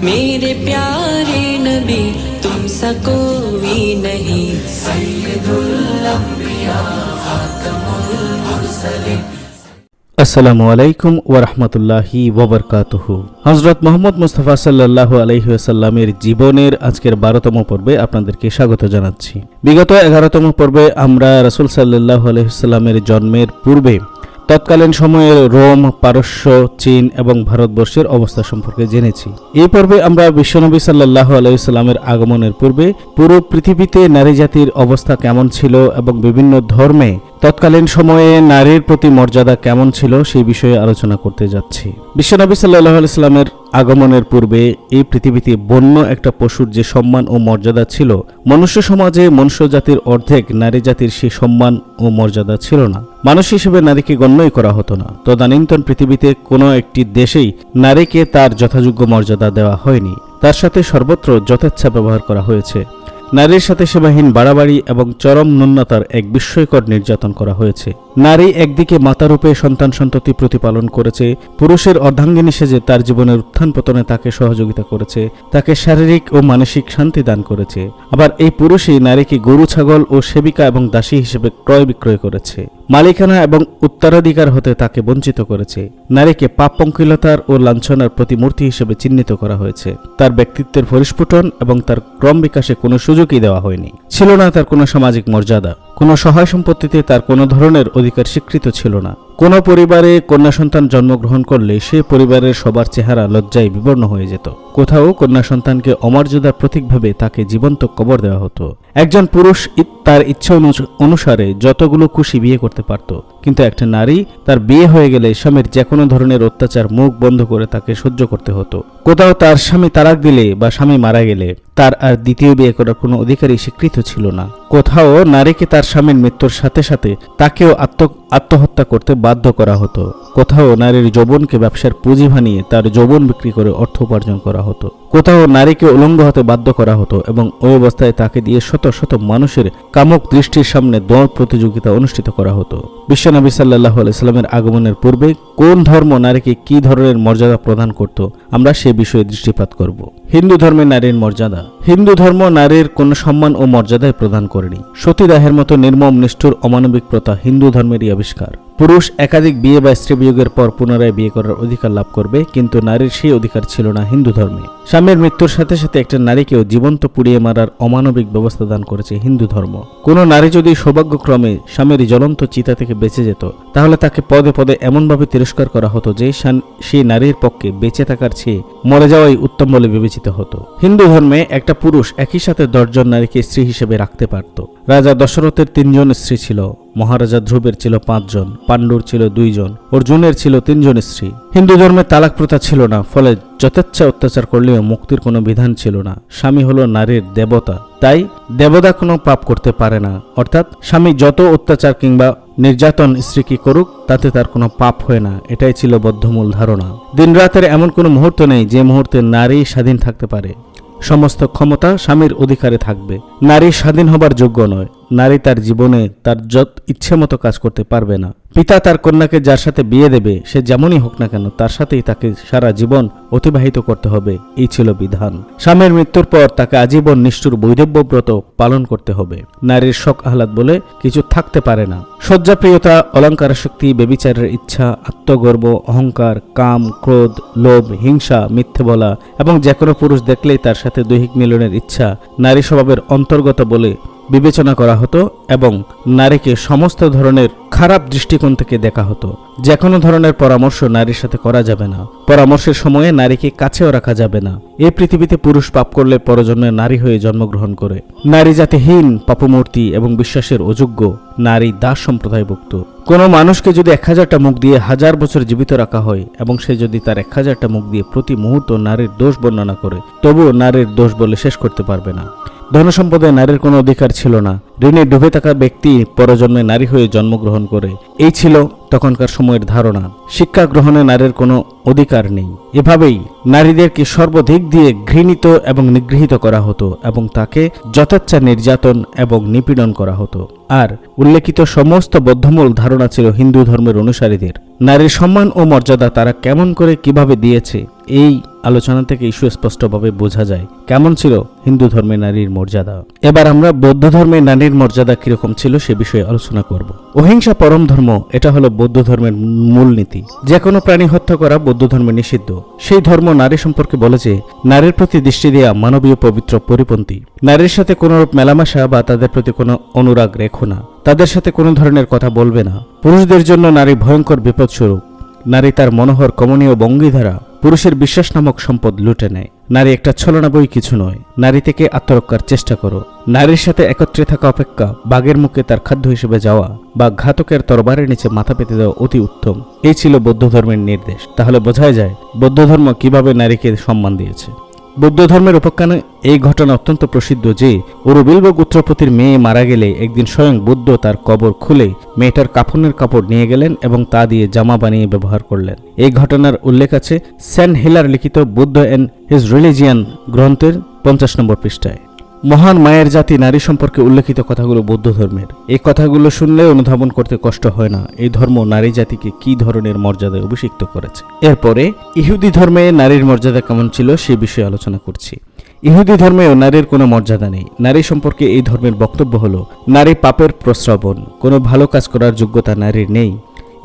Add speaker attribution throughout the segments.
Speaker 1: मेरे प्यारे नबी तुमसा कोई नहीं,
Speaker 2: আসসালামু আলাইকুম ওয়া রাহমাতুল্লাহি ওয়া বারাকাতুহু। হযরত মুহাম্মদ মুস্তাফা সাল্লাল্লাহু আলাইহি ওয়াসাল্লামের জীবনের আজকের 12তম পর্বে আপনাদেরকে স্বাগত জানাচ্ছি। বিগত 11তম পর্বে আমরা রাসূল সাল্লাল্লাহু আলাইহি ওয়াসাল্লামের জন্মের পূর্বে তৎকালীন সময়ের রোম, পারস্য, চীন এবং ভারতবর্ষের অবস্থা সম্পর্কে জেনেছি। এই পর্বে আমরা বিশ্বনবী সাল্লাল্লাহু আলাইহি ওয়াসাল্লামের আগমনের পূর্বে পুরো পৃথিবীতে নারী জাতির অবস্থা কেমন ছিল এবং বিভিন্ন ধর্মে তৎকালীন সময়ে নারীর প্রতি মর্যাদা কেমন ছিল সেই বিষয়ে আলোচনা করতে যাচ্ছি। বিশ্বনবী সাল্লাল্লাহু আলাইহি ওয়াসাল্লামের আগমনের পূর্বে এই পৃথিবীতে বন্য একটা পশুর যে সম্মান ও মর্যাদা ছিল, মনুষ্য সমাজে মনুষ্য জাতির অর্ধেক নারী জাতির সেই সম্মান ও মর্যাদা ছিল না। মানুষ হিসেবে নারীকে গণ্যই করা হতো না। তদানীন্তন পৃথিবীতে কোনো একটি দেশেই নারীকে তার যথাযোগ্য মর্যাদা দেওয়া হয়নি। তার সাথে সর্বত্র যথেচ্ছা ব্যবহার করা হয়েছে। নারীর সাথে সীমাহীন বাড়াবাড়ি এবং চরম ন্যূনতার এক বিস্ময়কর নির্যাতন করা হয়েছে। নারী একদিকে মাতারূপে সন্তান সন্ততি প্রতিপালন করেছে, পুরুষের অর্ধাঙ্গিনী সেজে তার জীবনের উত্থান পতনে তাকে সহযোগিতা করেছে, তাকে শারীরিক ও মানসিক শান্তি দান করেছে। আবার এই পুরুষই নারীকে গরু, ছাগল ও সেবিকা এবং দাসী হিসেবে ক্রয় বিক্রয় করেছে, মালিকানা এবং উত্তরাধিকার হতে তাকে বঞ্চিত করেছে। নারীকে পাপ পঙ্কিলতার ও লাঞ্ছনার প্রতিমূর্তি হিসেবে চিহ্নিত করা হয়েছে। তার ব্যক্তিত্বের পরিস্ফুটন এবং তার ক্রম বিকাশে কোনো সুযোগই দেওয়া হয়নি। ছিল না তার কোনো সামাজিক মর্যাদা, কোনো সহায় সম্পত্তিতে তার কোনো ধরনের অধিকার স্বীকৃত ছিল না। কোনো পরিবারে কন্যা সন্তান জন্মগ্রহণ করলে সে পরিবারের সবার চেহারা লজ্জায় বিবর্ণ হয়ে যেত। কোথাও কন্যা সন্তানকে অমর্যাদার প্রতীক ভেবে তাকে জীবন্ত কবর দেওয়া হতো। একজন পুরুষ তার ইচ্ছা অনুসারে যতগুলো খুশি বিয়ে করতে পারত, কিন্তু একটা নারী তার বিয়ে হয়ে গেলে স্বামীর যে কোনো ধরনের অত্যাচার মুখ বন্ধ করে তাকে সহ্য করতে হতো। কোথাও তার স্বামী তালাক দিলে বা স্বামী মারা গেলে তার আর দ্বিতীয় বিয়ে করার কোনো অধিকারই স্বীকৃত ছিল না। কোথাও নারীকে তার স্বামীর মৃত্যুর সাথে সাথে তাকেও আত্মহত্যা করতে বাধ্য করা হতো। কোথাও নারীর যৌবনকে ব্যবসার পুঁজি বানিয়ে তার যৌবন বিক্রি করে অর্থ উপার্জন করা হতো। কোথাও নারীকে উলঙ্গ হতে বাধ্য করা হতো এবং ওই অবস্থায় তাকে দিয়ে শত শত মানুষের কামুক দৃষ্টির সামনে দৌড় প্রতিযোগিতা অনুষ্ঠিত করা হতো। বিশ্বনবী সাল্লাল্লাহু আলাইহি ওয়াসাল্লামের আগমনের পূর্বে কোন ধর্ম নারীকে কি ধরনের মর্যাদা প্রদান করত, আমরা সে বিষয়ে দৃষ্টিপাত করব। হিন্দু ধর্মে নারীর মর্যাদা। হিন্দু ধর্ম নারীর কোনো সম্মান ও মর্যাদায় প্রদান করেনি। সতীদাহের মতো নির্মম নিষ্ঠুর অমানবিক প্রথা হিন্দু ধর্মেরই আবিষ্কার। পুরুষ একাধিক বিয়ে বা স্ত্রী বিয়োগের পর পুনরায় বিয়ে করার অধিকার লাভ করবে, কিন্তু নারীর সেই অধিকার ছিল না হিন্দু ধর্মে। স্বামীর মৃত্যুর সাথে সাথে একটা নারীকেও জীবন্ত পুড়িয়ে মারার অমানবিক ব্যবস্থা দান করেছে হিন্দু ধর্ম। কোনো নারী যদি সৌভাগ্যক্রমে স্বামীর জ্বলন্ত চিতা থেকে বেঁচে যেত, তাহলে তাকে পদে পদে এমনভাবে তিরস্কার করা হতো যে সেই নারীর পক্ষে বেঁচে থাকার চেয়ে মরে যাওয়াই উত্তম বলে বিবেচিত হতো। হিন্দু ধর্মে একটা পুরুষ একই সাথে 10 জন নারীকে স্ত্রী হিসেবে রাখতে পারত। রাজা দশরথের 3 জন স্ত্রী ছিল, মহারাজা ধ্রুবের ছিল 5 জন, পাণ্ডুর ছিল 2 জন, অর্জুনের ছিল 3 জন স্ত্রী। হিন্দু ধর্মে তালাক প্রথা ছিল না, ফলে যথেচ্ছা অত্যাচার করলেও মুক্তির কোনো বিধান ছিল না। স্বামী হলো নারীর দেবতা, তাই দেবতা কোনো পাপ করতে পারে না। অর্থাৎ স্বামী যত অত্যাচার কিংবা নির্যাতন স্ত্রীকে করুক, তাতে তার কোনো পাপ হয় না। এটাই ছিল বদ্ধমূল ধারণা। দিন রাতের এমন কোনো মুহূর্ত নেই যে মুহূর্তে নারী স্বাধীন থাকতে পারে। সমস্ত ক্ষমতা স্বামীর অধিকারে থাকবে। নারী স্বাধীন হবার যোগ্য নয়। নারী তার জীবনে তার ইচ্ছে মতো কাজ করতে পারবে না। পিতা তার কন্যাকে যার সাথে বিয়ে দেবে, সে যেমনই হোক না কেন তার সাথেই তাকে সারা জীবন অতিবাহিত করতে হবে, এই ছিল বিধান। স্বামীর মৃত্যুর পর তাকে আজীবন নিষ্ঠুর বৈধব্যব্রত পালন করতে হবে। নারীর শখ আহ্লাদ বলে কিছু থাকতে পারে না। শয্যাপ্রিয়তা, অলঙ্কারাসক্তি, ব্যভিচারের ইচ্ছা, আত্মগর্ব, অহংকার, কাম, ক্রোধ, লোভ, হিংসা, মিথ্যে বলা এবং যে কোনো পুরুষ দেখলেই তার সাথে দৈহিক মিলনের ইচ্ছা নারী স্বভাবের অন্তর্গত বলে বিবেচনা করা হতো এবং নারীকে সমস্ত ধরনের খারাপ দৃষ্টিকোণ থেকে দেখা হতো। যে কোনো ধরনের পরামর্শ নারীর সাথে করা যাবে না। পরামর্শের সময়ে নারীকে কাছেও রাখা যাবে না। এই পৃথিবীতে পুরুষ পাপ করলে পরজন্মে নারী হয়ে জন্মগ্রহণ করে। নারী জাতিহীন, পাপমূর্তি এবং বিশ্বাসের অযোগ্য। নারী দাস সম্প্রদায়ভুক্ত। কোনো মানুষকে যদি 1000টা মুখ দিয়ে 1000 বছর জীবিত রাখা হয় এবং সে যদি তার 1000টা মুখ দিয়ে প্রতি মুহূর্ত নারীর দোষ বর্ণনা করে, তবুও নারীর দোষ বলে শেষ করতে পারবে না। ধনসম্পদে নারীর কোনো অধিকার ছিল না। ঋণে ডুবে থাকা ব্যক্তি পরজন্মে নারী হয়ে জন্মগ্রহণ করে, এই ছিল তখনকার সময়ের ধারণা। শিক্ষা গ্রহণে নারীর কোনো অধিকার নেই। এভাবেই নারীদেরকে সর্বদিক দিয়ে ঘৃণিত এবং নিগৃহীত করা হতো এবং তাকে যথেচ্ছা নির্যাতন এবং নিপীড়ন করা হতো। আর উল্লেখিত সমস্ত বদ্ধমূল ধারণা ছিল হিন্দু ধর্মের অনুসারীদের। নারীর সম্মান ও মর্যাদা তারা কেমন করে কিভাবে দিয়েছে, এই আলোচনা থেকে সুস্পষ্টভাবে বোঝা যায় কেমন ছিল হিন্দু ধর্মে নারীর মর্যাদা। এবার আমরা বৌদ্ধ ধর্মে নারীর মর্যাদা কিরকম ছিল সে বিষয়ে আলোচনা করব। অহিংসা পরম ধর্ম, এটা হলো বৌদ্ধ ধর্মের মূলনীতি। যে কোনো প্রাণী হত্যা করা বৌদ্ধ ধর্মে নিষিদ্ধ। সেই ধর্ম নারী সম্পর্কে বলে যে নারীর প্রতি দৃষ্টি দেয়া মানবীয় পবিত্র পরিপন্থী। নারীর সাথে কোনো মেলামেশা বা তাদের প্রতি কোনো অনুরাগ রেখো না। তাদের সাথে কোনো ধরনের কথা বলবে না। পুরুষদের জন্য নারী ভয়ঙ্কর বিপদস্বরূপ। নারী তার মনোহর কমনীয় ভঙ্গি দ্বারা পুরুষের বিশ্বাস নামক সম্পদ লুটে নেয়। নারী একটা ছলনা বই কিছু নয়। নারী থেকে আত্মরক্ষার চেষ্টা করো। নারীর সাথে একত্রে থাকা অপেক্ষা বাঘের মুখে তার খাদ্য হিসেবে যাওয়া বা ঘাতকের তরবারের নিচে মাথা পেতে দেওয়া অতি উত্তম। এই ছিল বৌদ্ধ ধর্মের নির্দেশ। তাহলে বোঝাই যায় বৌদ্ধ ধর্ম কিভাবে নারীকে সম্মান দিয়েছে। বৌদ্ধ ধর্মের উপাখ্যানে এই ঘটনা অত্যন্ত প্রসিদ্ধ যে অরুবিল্ব গোত্রপতির মেয়ে মারা গেলে একদিন স্বয়ং বুদ্ধ তার কবর খুলে মেয়েটার কাফনের কাপড় নিয়ে গেলেন এবং তা দিয়ে জামা বানিয়ে ব্যবহার করলেন। এই ঘটনার উল্লেখ আছে সেন্ট হিলার লিখিত বুদ্ধ অ্যান্ড হিজ রিলিজিয়ান গ্রন্থের 50 নম্বর পৃষ্ঠায়। মহান মায়ের জাতি নারী সম্পর্কে উল্লেখিত কথাগুলো বৌদ্ধ ধর্মের। এই কথাগুলো শুনলে অনুধাবন করতে কষ্ট হয় না এই ধর্ম নারী জাতিকে কি ধরনের মর্যাদায় অভিষিক্ত করেছে। এরপরে ইহুদি ধর্মে নারীর মর্যাদা কেমন ছিল সে বিষয়ে আলোচনা করছি। ইহুদি ধর্মেও নারীর কোনো মর্যাদা নেই। নারী সম্পর্কে এই ধর্মের বক্তব্য হলো নারী পাপের প্রস্রবণ, কোনো ভালো কাজ করার যোগ্যতা নারীর নেই।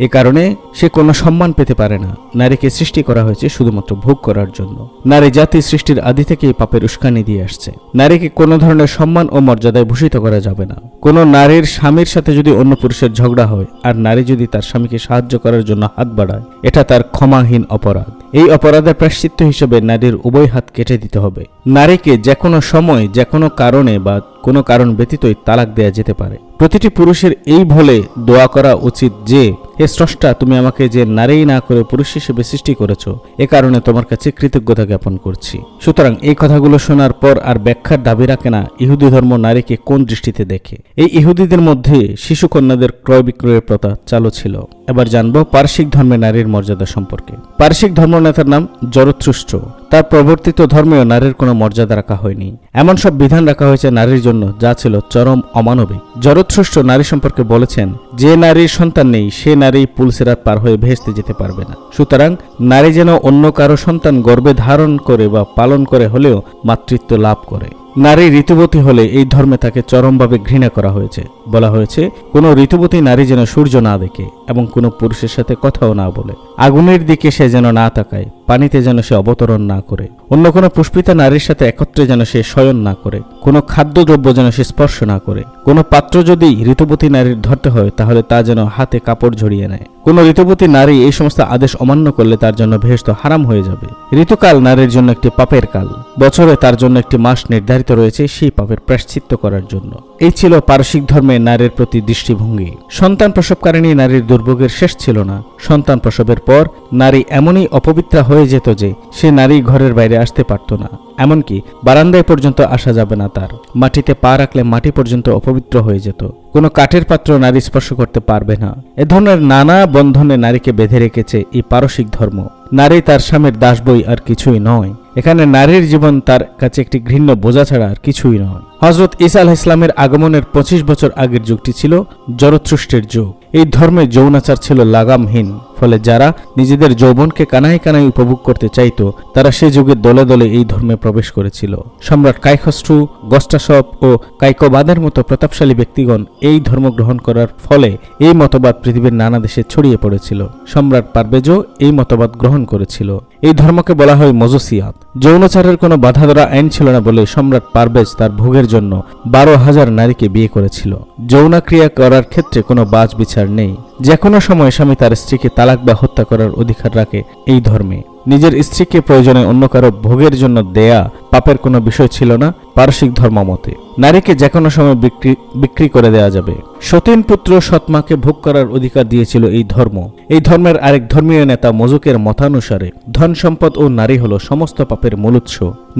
Speaker 2: এ কারণে সে কোনো সম্মান পেতে পারে না। নারীকে সৃষ্টি করা হয়েছে শুধুমাত্র ভোগ করার জন্য। নারী জাতি সৃষ্টির আদি থেকেই পাপের উস্কানি দিয়ে আসছে। নারীকে কোনো ধরনের সম্মান ও মর্যাদায় ভূষিত করা যাবে না। কোনো নারীর স্বামীর সাথে যদি অন্য পুরুষের ঝগড়া হয় আর নারী যদি তার স্বামীকে সাহায্য করার জন্য হাত বাড়ায়, এটা তার ক্ষমাহীন অপরাধ। এই অপরাধের প্রায়শ্চিত্ত হিসেবে নারীর উভয় হাত কেটে দিতে হবে। নারীকে যে কোনো সময় যে কোনো কারণে বা কোনো কারণ ব্যতীতই তালাক দেয়া যেতে পারে। প্রতিটি পুরুষের এই বলে দোয়া করা উচিত যে হে স্রষ্টা, তুমি আমাকে যে নারী না করে পুরুষ হিসেবে সৃষ্টি করেছ, এ কারণে তোমার কাছে কৃতজ্ঞতা জ্ঞাপন করছি। সুতরাং এই কথাগুলো শোনার পর আর ব্যাখ্যার দাবি রাখে না ইহুদি ধর্ম নারীকে কোন দৃষ্টিতে দেখে। এই ইহুদিদের মধ্যে শিশু কন্যাদের ক্রয় বিক্রয়ের প্রথা চালু ছিল। এবার জানবো পারসিক ধর্মে নারীর মর্যাদা সম্পর্কে। পারসিক ধর্মনেতার নাম জরথুস্ট্র। তার প্রবর্তিত ধর্মেও নারীর কোনো মর্যাদা রাখা হয়নি। এমন সব বিধান রাখা হয়েছে নারীর জন্য যা ছিল চরম অমানবিক। জরথুস্ট্র নারী সম্পর্কে বলেছেন যে নারীর সন্তান নেই সে নারী পুলসিরাত পার হয়ে ভেস্তে যেতে পারবে না। সুতরাং নারী যেন অন্য কারো সন্তান গর্ভে ধারণ করে বা পালন করে হলেও মাতৃত্ব লাভ করে। নারী ঋতুবতী হলে এই ধর্মে তাকে চরমভাবে ঘৃণা করা হয়েছে। বলা হয়েছে কোনো ঋতুবতী নারী যেন সূর্য না দেখে এবং কোনো পুরুষের সাথে কথাও না বলে। আগুনের দিকে সে যেন না তাকায়, পানিতে যেন সে অবতরণ না করে, অন্য কোনো পুষ্পিতা নারীর সাথে একত্রে যেন সে শয়ন না করে, কোনো খাদ্যদ্রব্য যেন সে স্পর্শ না করে। কোনো পাত্র যদি ঋতুবতী নারীর ধরতে হয় তাহলে তা যেন হাতে কাপড় ঝরিয়ে নেয়। কোনো ঋতুবতী নারী এই সমস্ত আদেশ অমান্য করলে তার জন্য বেহেশত হারাম হয়ে যাবে। ঋতুকাল নারীর জন্য একটি পাপের কাল। বছরে তার জন্য একটি মাস নির্ধারিত রয়েছে সেই পাপের প্রায়শ্চিত্ত করার জন্য। এই ছিল পারসিক ধর্মে নারীর প্রতি দৃষ্টিভঙ্গি। সন্তান প্রসবকারিণী নারীর দুর্ভোগের শেষ ছিল না। সন্তান প্রসবের পর নারী এমনই অপবিত্রা হয়ে যেত যে সে নারী ঘরের বাইরে আসতে পারত না। এমনকি বারান্দায় পর্যন্ত আসা যাবে না তার। মাটিতে পা রাখলে মাটি পর্যন্ত অপবিত্র হয়ে যেত। কোনো কাঠের পাত্র নারী স্পর্শ করতে পারবে না। এ ধরনের নানা বন্ধনে নারীকে বেঁধে রেখেছে এই পারসিক ধর্ম। নারী তার স্বামীর দাস বই আর কিছুই নয়। এখানে নারীর জীবন তার কাছে একটি ঘৃণ্য বোঝা ছাড়া আর কিছুই নয়। হযরত ঈসা আলাইহিস সালামের আগমনের 25 বছর আগের যুগটি ছিল জরথুস্ট্রের যুগ। এই ধর্মে যৌনাচার ছিল লাগামহীন। ফলে যারা নিজেদের যৌবনকে কানায় কানায় উপভোগ করতে চাইত তারা সে যুগে দলে দলে এই ধর্মে প্রবেশ করেছিল। সম্রাট কাইখস্রু, গস্টাসপ ও কাইকোবাদের মতো প্রতাপশালী ব্যক্তিগণ এই ধর্ম গ্রহণ করার ফলে এই মতবাদ পৃথিবীর নানা দেশে ছড়িয়ে পড়েছিল। সম্রাট পারভেজও এই মতবাদ গ্রহণ করেছিল। এই ধর্মকে বলা হয় মজুসিয়াত। যৌনাচারের কোনো বাধা ধরা আইন ছিল না বলে সম্রাট পারভেজ তার ভোগের জন্য 12,000 নারীকে বিয়ে করেছিল। যৌনাক্রিয়া করার ক্ষেত্রে কোনো বাছ বিচার নেই। যে কোনো সময় স্বামী তার স্ত্রীকে তালাক বা হত্যা করার অধিকার রাখে এই ধর্মে। নিজের স্ত্রীকে প্রয়োজনে অন্য কারো ভোগের জন্য দেয়া পাপের কোনো বিষয় ছিল না পারসিক ধর্মমতে। নারীকে যে কোনো সময় বিক্রি করে দেওয়া যাবে। সতীন পুত্র সৎমাকে ভোগ করার অধিকার দিয়েছিল এই ধর্ম। এই ধর্মের আরেক ধর্মীয় নেতা মজুকের মতানুসারে ধন সম্পদ ও নারী হলো সমস্ত পাপের মূল উৎস।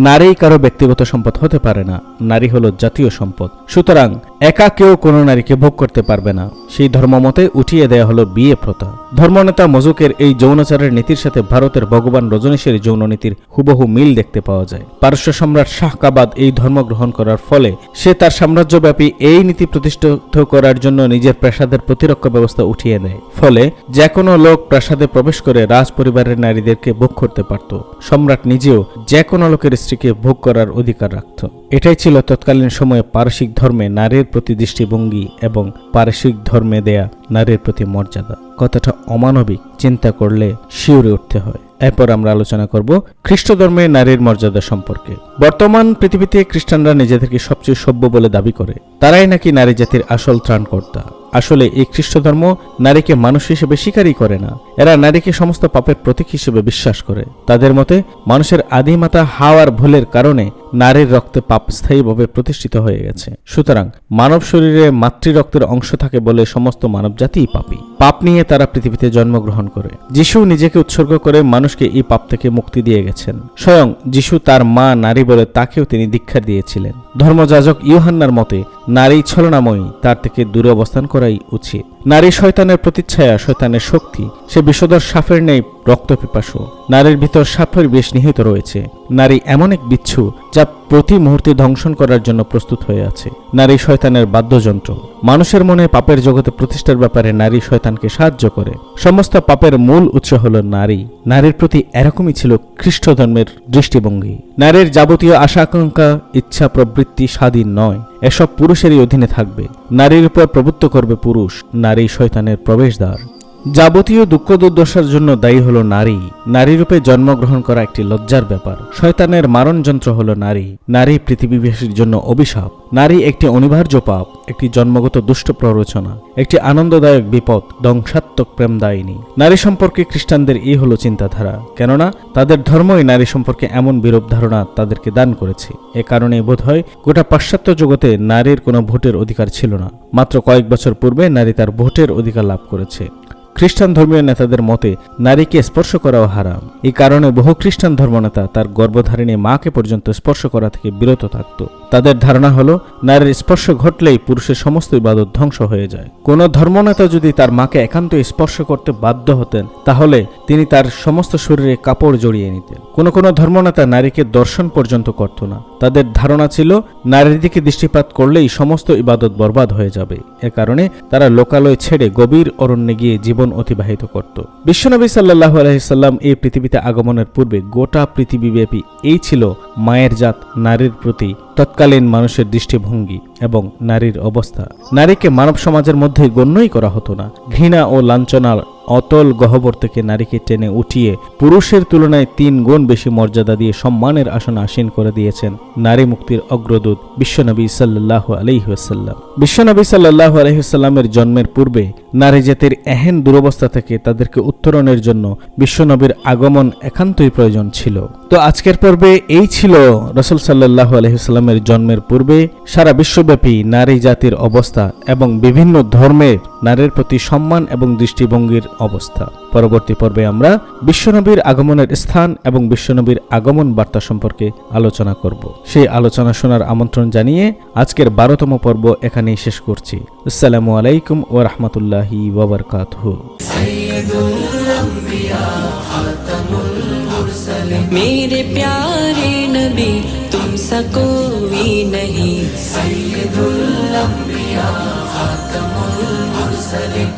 Speaker 2: নারী কারো ব্যক্তিগত সম্পদ হতে পারে না, নারী হলো জাতীয় সম্পদ। সুতরাং একা কেউ কোনো নারীকে ভোগ করতে পারবে না। সেই ধর্মমতে উঠিয়ে দেয়া হলো বিয়ে প্রথা। ধর্মনেতা মজুকের এই যৌনাচারের নীতির সাথে ভারতের ভগবান রজনীশের যৌন নীতির হুবহু মিল দেখতে পাওয়া যায়। পারস্য সম্রাট শাহকাবাদ এই ধর্ম গ্রহণ করার ফলে সে তার সাম্রাজ্যব্যাপী এই নীতি প্রতিষ্ঠিত করার জন্য নিজের প্রাসাদের প্রতিরক্ষা ব্যবস্থা উঠিয়ে নেয়। ফলে যে কোনো লোক প্রাসাদে প্রবেশ করে রাজ পরিবারের নারীদেরকে ভোগ করতে পারত। সম্রাট নিজেও যে কোনো লোকের স্ত্রীকে ভোগ করার অধিকার রাখত। এটাই ছিল তৎকালীন সময়ে পারসিক ধর্মে নারীর প্রতি দৃষ্টিভঙ্গি এবং পারসিক ধর্মে দেয়া নারীর প্রতি মর্যাদা। কথাটা অমানবিক, চিন্তা করলে শিউরে উঠতে হয়। এরপর আমরা আলোচনা করব খ্রিস্ট ধর্মে নারীর মর্যাদা সম্পর্কে। বর্তমান পৃথিবীতে খ্রিস্টানরা নিজেদেরকে সবচেয়ে সভ্য বলে দাবি করে। তারাই নাকি নারী জাতির আসল ত্রাণকর্তা। আসলে এই খ্রিস্ট ধর্ম নারীকে মানুষ হিসেবে স্বীকারই করে না। এরা নারীকে সমস্ত পাপের প্রতীক হিসেবে বিশ্বাস করে। তাদের মতে মানুষের আদিমাতা হাওয়ার ভুলের কারণে নারীর রক্তে পাপ স্থায়ীভাবে প্রতিষ্ঠিত হয়ে গেছে। সুতরাং মানব শরীরে মাতৃরক্তের অংশ থাকে বলে সমস্ত মানব জাতিই পাপী। পাপ নিয়ে তারা পৃথিবীতে জন্মগ্রহণ করে। যিশু নিজেকে উৎসর্গ করে মানুষকে এই পাপ থেকে মুক্তি দিয়ে গেছেন। স্বয়ং যিশু তার মা নারী বলে তাকেও তিনি দীক্ষা দিয়েছিলেন। ধর্মযাজক ইউহান্নার মতে নারী ছলনাময়ী, তার থেকে দূরে অবস্থান করাই উচিত। নারী শয়তানের প্রতিচ্ছায়া, শয়তানের শক্তি। সে বিষধর সাপের নেই রক্তপিপাসু। নারীর ভিতর সাপের বিষ নিহিত রয়েছে। নারী এমন এক বিচ্ছু যা প্রতি মুহূর্তে ধ্বংসন করার জন্য প্রস্তুত হয়ে আছে। নারী শয়তানের বাদ্যযন্ত্র। মানুষের মনে পাপের জগতে প্রতিষ্ঠার ব্যাপারে নারী শয়তানকে সাহায্য করে। সমস্ত পাপের মূল উৎস হল নারী। নারীর প্রতি এরকমই ছিল খ্রিস্ট ধর্মের দৃষ্টিভঙ্গি। নারীর যাবতীয় আশা আকাঙ্ক্ষা, ইচ্ছা, প্রবৃত্তি স্বাধীন নয়। এসব পুরুষেরই অধীনে থাকবে। নারীর উপর প্রভুত্ব করবে পুরুষ। নারী শয়তানের প্রবেশদ্বার। যাবতীয় দুঃখ দুর্দশার জন্য দায়ী হলো নারী। নারী রূপে জন্মগ্রহণ করা একটি লজ্জার ব্যাপার। শয়তানের মারণ যন্ত্র হলো নারী। নারী পৃথিবীবাসীর জন্য অভিশাপ। নারী একটি অনিবার্য পাপ, একটি জন্মগত দুষ্ট প্ররোচনা, একটি আনন্দদায়ক বিপদ, ধ্বংসাত্মক প্রেমদায়িনী। নারী সম্পর্কে খ্রিস্টানদের এই হলো চিন্তাধারা। কেননা তাদের ধর্মই নারী সম্পর্কে এমন বিরূপ ধারণা তাদেরকে দান করেছে। এ কারণে বোধহয় গোটা পাশ্চাত্য জগতে নারীর কোনো ভোটের অধিকার ছিল না। মাত্র কয়েক বছর পূর্বে নারী তার ভোটের অধিকার লাভ করেছে। খ্রিস্টান ধর্মীয় নেতাদের মতে নারীকে স্পর্শ করাও হারাম। এই কারণে বহু খ্রিস্টান ধর্মনেতা তার গর্ভধারিণী মাকে পর্যন্ত স্পর্শ করা থেকে বিরত থাকত। তাদের ধারণা হলো নারীর স্পর্শ ঘটলেই পুরুষের সমস্ত ইবাদত ধ্বংস হয়ে যায়। কোন ধর্মনেতা যদি তার মাকে একান্ত স্পর্শ করতে বাধ্য হতেন তাহলে তিনি তার সমস্ত শরীরে কাপড় জড়িয়ে নিতেন। কোন ধর্মনেতা নারীকে দর্শন পর্যন্ত করত না। তাদের ধারণা ছিল নারীর দিকে দৃষ্টিপাত করলেই সমস্ত ইবাদত বরবাদ হয়ে যাবে। এ কারণে তারা লোকালয় ছেড়ে গভীর অরণ্যে গিয়ে জীবন অতিবাহিত করত। বিশ্বনবী সাল্লাল্লাহু আলাইহি সাল্লাম এই পৃথিবীতে আগমনের পূর্বে গোটা পৃথিবীব্যাপী এই ছিল মায়ের জাত নারীর প্রতি তৎকালীন মানুষের দৃষ্টিভঙ্গি এবং নারীর অবস্থা। নারীকে মানব সমাজের মধ্যে গণ্যই করা হতো না। ঘৃণা ও লাঞ্ছনার অতল গহ্বর থেকে নারীকে টেনে উঠিয়ে পুরুষের তুলনায় 3 গুণ বেশি মর্যাদা দিয়ে সম্মানের আসনে আসীন করে দিয়েছেন নারী মুক্তির অগ্রদূত বিশ্বনবী সাল্লাল্লাহু আলাইহি ওয়াসাল্লাম। বিশ্বনবী সাল্লাল্লাহু আলাইহি ওয়াসাল্লামের জন্মের পূর্বে নারী জাতির এহেন দুরবস্থা থেকে তাদেরকে উত্তরণের জন্য বিশ্বনবীর আগমন একান্তই প্রয়োজন ছিল। তো আজকের পর্বে এই ছিল রাসূল সাল্লাল্লাহু আলাইহি ওয়াসাল্লামের জন্মের পূর্বে সারা বিশ্বব্যাপী নারী জাতির অবস্থা এবং বিভিন্ন ধর্মের নারীর প্রতি সম্মান এবং দৃষ্টিভঙ্গির অবস্থা। পরবর্তী পর্বে আমরা বিশ্বনবীর আগমনের স্থান এবং বিশ্বনবীর আগমন বার্তা সম্পর্কে আলোচনা করব। সেই আলোচনা শোনার আমন্ত্রণ জানিয়ে আজকের 12তম পর্ব এখানেই শেষ করছি। আসসালামু আলাইকুম ওয়া রাহমাতুল্লাহি ওয়া বারাকাতুহু।
Speaker 1: मेरे प्यारे नबी तुमसा कोई नहीं, सैयदुल अंबिया खातमुल मुरसलीन।